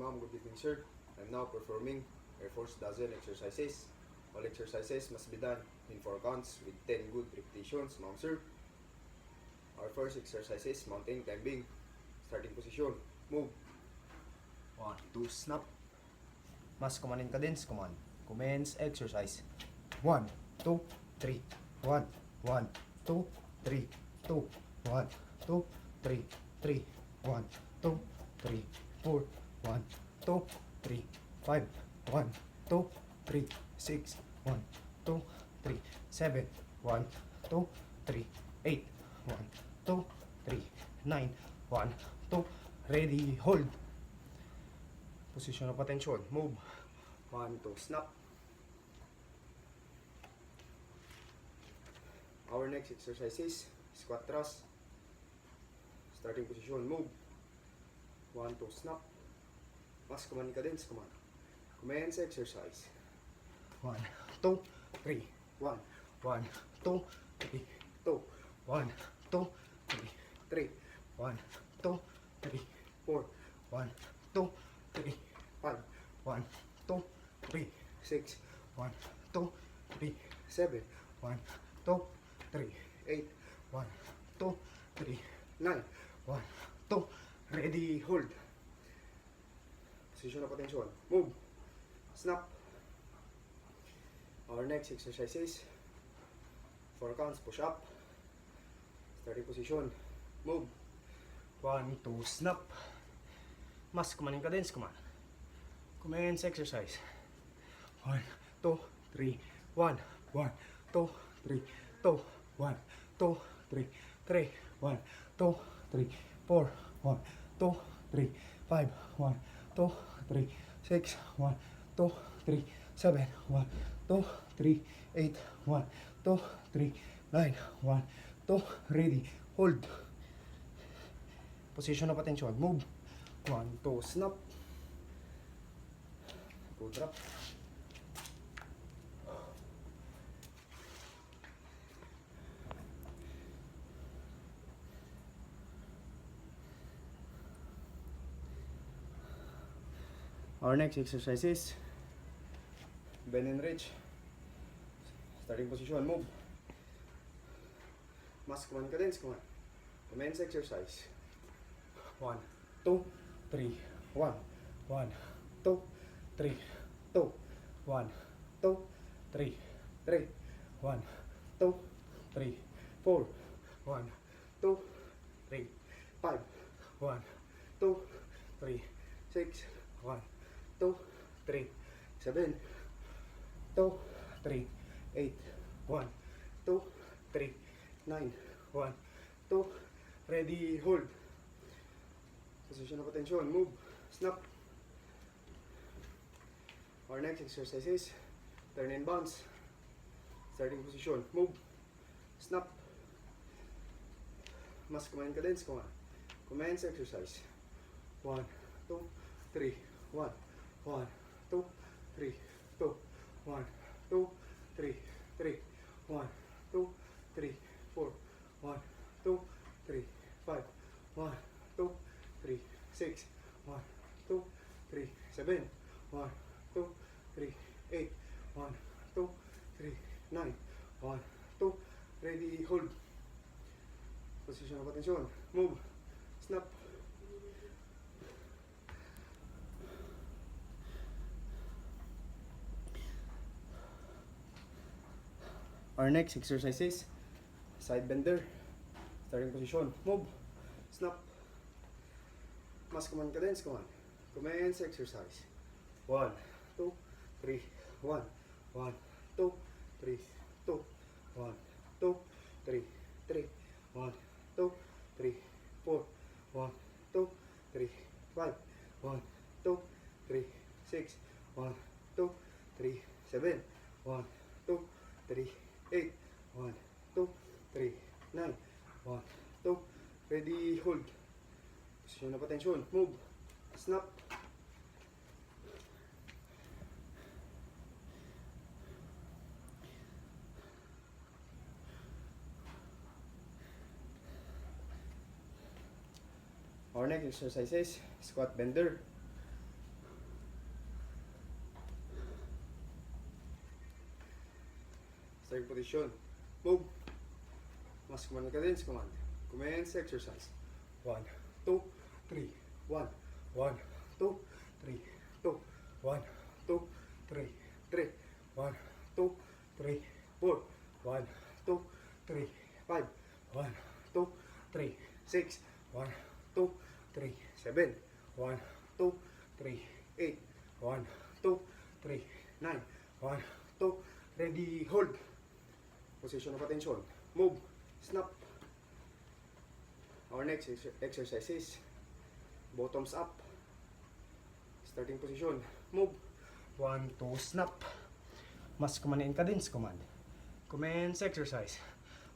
ma'am, good evening sir. I'm now performing Air Force dozen exercises. All exercises must be done in 4 counts with 10 good repetitions, ma'am sir. Our first exercise is mountain climbing. Starting position, move. 1, 2, snap. Mas command and cadence command. Commence exercise. 1, 2, 3. 1, 1, 2, 3, 2, 1, 2, 3, 3, 1, 2, 3, 4, 1, 2, 3, 5, 1, 2, 3, 6, 1, 2, 3, 7, 1, 2, 3, 8, 1, 2, 3, 9, 1, 2, ready, hold. Position of attention, move. 1, 2, snap. Our next exercise is squat thrust. Starting position, move. 1, 2, snap. Mas command cadence command. Commence exercise. 1, 2, 3, 1, 1, 2, 3, 2, 1, 2, 3, 3, 1, 2, 3, 4, 1, 2, 3, 5, 1, 2, 3, 6, 1, 2, 3, 7, 1, 2, 3, 8, 1, 2, 3, 9, 1, 2, ready, hold. Position of attention, move, snap. Our next exercise is 4 counts push up. Starting position, move. 1, 2, snap. Mas command and cadence command. Commence exercise. 1, 2, 3, 1, 1, 2, 3, 2, 1, 2, 3, 3, 1, 2, 3, 4, 1, 2, 3, 5, 1, 2, 3, 6, 1, 2, 3, 7, 1, 2, 3, 8, 1, 2, 3, 9, 1, 2, ready, hold. Position of attention, move. 1, 2, snap. Go drop. Our next exercise is bend and reach. Starting position, move. Mas command cadence command. Commence exercise. 1, 2, 3, 1, 1, 2, 3, 2, 1, 2, 3, 3, 1, 2, 3, 4, 1, 2, 3, 5, 1, 2, 3, 6, 1, 2, 3, 7, 2, 3, 8, 1, 2, 3, 9, 1, 2, ready, hold. Position of attention, move, snap. Our next exercise is turn and bounce. Starting position, move, snap. Mas command cadence command. Commence exercise. 1, 2, 3, 1, 1, 2, 3, 2, 1, 2, 3, 3, 1, 2, 3, 4, 1, 2, 3, 5, 1, 2, 3, 6, 1, 2, 3, 7, 1, 2, 3, 8, 1, 2, 3, 9, 1, 2, ready, hold. Position of attention, move, snap. Our next exercise is side bender. Starting position, move, snap. Mas command cadence command. Commence exercise. 1, 2, 3, 1, 1, 2, 3, 2, 1, 2, 3, 3, 1, 2, 3, 4, 1, 2, 3, 5, 1, 2, 3, 6, 1, 2, 3, 7, 1, 2, 3, 8, 1, 2, 3, 9, 1, 2, ready, hold. Position of attention, move, snap. Our next exercise is squat bender. Starting position. Move. Mas command cadence, command. Commence exercise. 1, 2, 3. 1, 1, 2, 3. 2, 1, 2, 3. 3, 1, 2, 3. 4, 1, 2, 3. 5, 1, 2, 3. 6, 1, 2, 3. 7, 1, 2, 3. 8, 1, 2, 3. 9, 1, 2, ready, hold. Position of attention. Move. Snap. Our next exercise is bottoms up. Starting position. Move. 1, 2, snap. Mas command and cadence command. Commence exercise.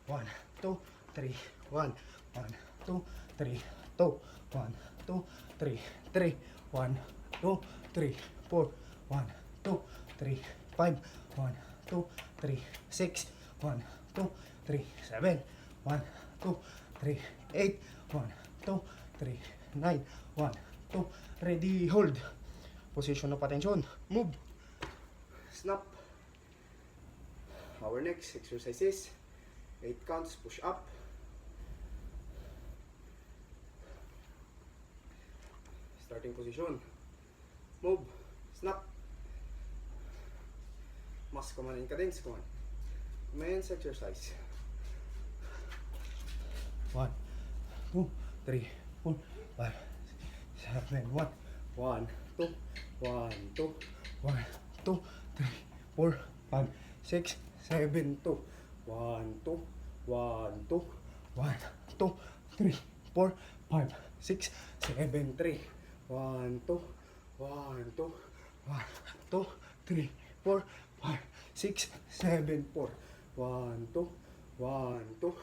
1, 2, 3. 1, 1, 2, 3. 2, 1, 2, 3. 3, 1, 2, 3. 4, 1, 2, 3. 5, 1, 2, 3. 6, 1, 2, 3. 7, 1, 2, 3. 8, 1, 2, 3. 9, 1, 2. Ready, hold. Position of attention. Move. Snap. Our next exercise is 8 counts push up. Starting position. Move. Snap. Mas command and cadence command. Commence exercise. 1, 2, 3, 4, 5, 7, 1, 1, 2, 1, 2, 1, 2, 3, 4, 5, 6, 7, 2, 1, 2, 1, 2, 1, 2, 3, 4, 5, 6, 7, 3, 1, 2, 1, 2, 1, 2, 3, 4, 5, 6, 7, 4, 1, 2, 1, 2,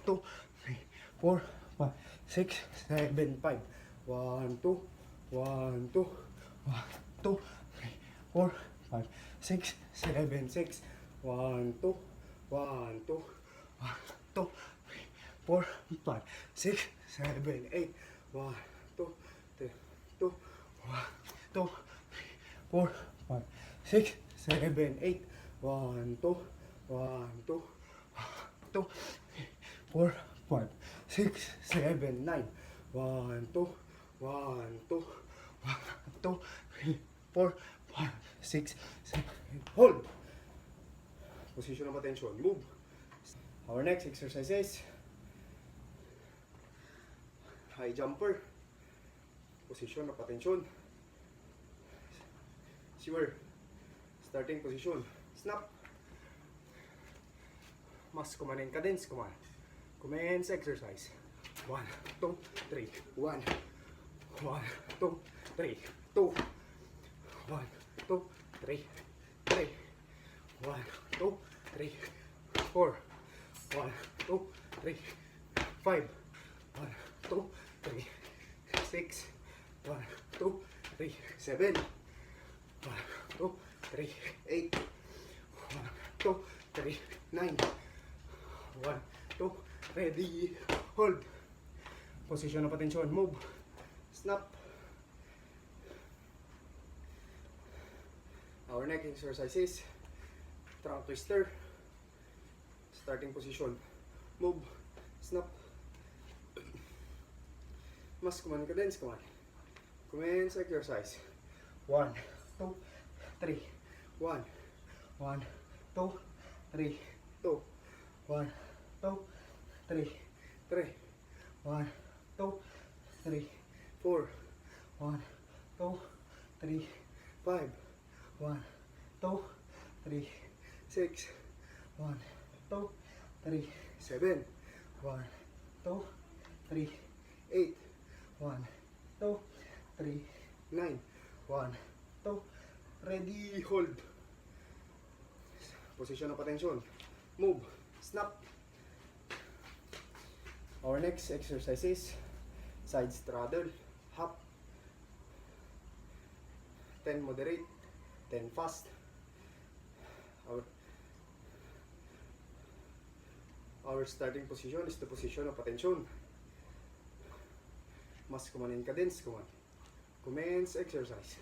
2, 3, 4, 5, 6, 7, 5, 1, 2, 1, 2, 1, 2, 3, 4, 5, 6, 7, 6, 1, 2, 1, 2, 1, 2, 3, 4, 5, 6, 7, 8, 1, 2, 3, 2, 1, 2, 3, 4, 5, 6, 7, 8, 1, 2, 1, 2, 2, 4, 5, 6, 7, 9, 1, 2, 1, 2, 1, 2, 3, 4, 5, 6, 7, hold. Position of attention. Move. Our next exercise is high jumper. Position of attention. Sure. Starting position. Snap. Mas command and cadence command. Commence exercise. 1, 2, 3. 1, 1, 2, 3. 2, 1, 2, 3. 3, 1, 2, 3. 4, 1, 2, 3. 5, 1, 2, 3. 6, 1, 2, 3. 7, 1, 2, 3. 8, 1, 2, 3. 9, 1, 2, ready, hold. Position of attention. Move. Snap. Our next exercise is trunk twister. Starting position. Move. Snap. Mas command cadence command. Commence exercise. 1, 2, 3. 1, 1, 2, 3. 2, 1, 2, 3. 3, 1, 2, 3. 4, 1, 2, 3. 5, 1, 2, 3. 6, 1, 2, 3. 7, 1, 2, 3. 8, 1, 2, 3. 9, 1, 2. Ready, hold. Position of attention. Move. Snap. Our next exercise is side straddle. Hop. 10 moderate, 10 fast. Our starting position is the position of attention. Mas command and cadence command. Commence exercise.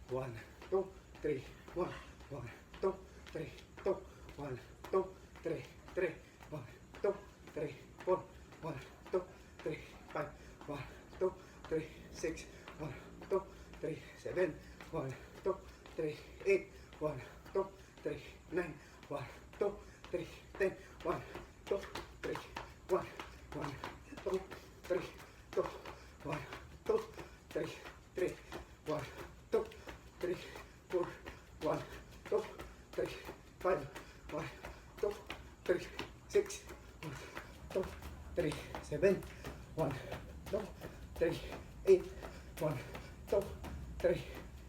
1, 2, 3. 1, 1, 2, 3. 2, 1, 2, 3, 3, 1, 2, 3, 4, 1, 2, 3, 5, 1, 2, 3, 6, 1, 2, 3, 7, 1, 2, 3, 8, 1, 2, 3, 9, 1, 2, 3, 10, 1, 2, 3, 1, 1, 2, 3, 2, 1, 2, 3, 3, 1, 2, 3, 4, 1, 2, 3, 5, 1, 2, 3, 6, 1, 2, 3, 7, 1, 2, 3, 8, 1, 2, 3,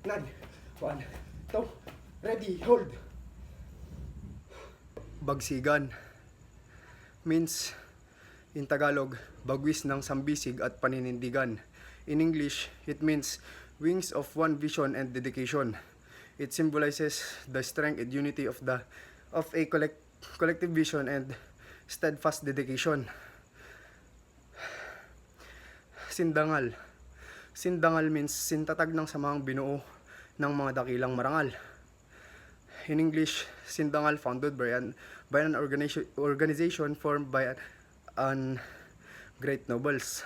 9, 1, 2, ready, hold. Bagsigan means in Tagalog, bagwis ng sambisig at paninindigan. In English, it means wings of one vision and dedication. It symbolizes the strength and unity of a collective vision and steadfast dedication. Sindangal. Sindangal means sintatag ng samahang binuo ng mga dakilang marangal. In English, Sindangal founded by an organization formed by an great nobles.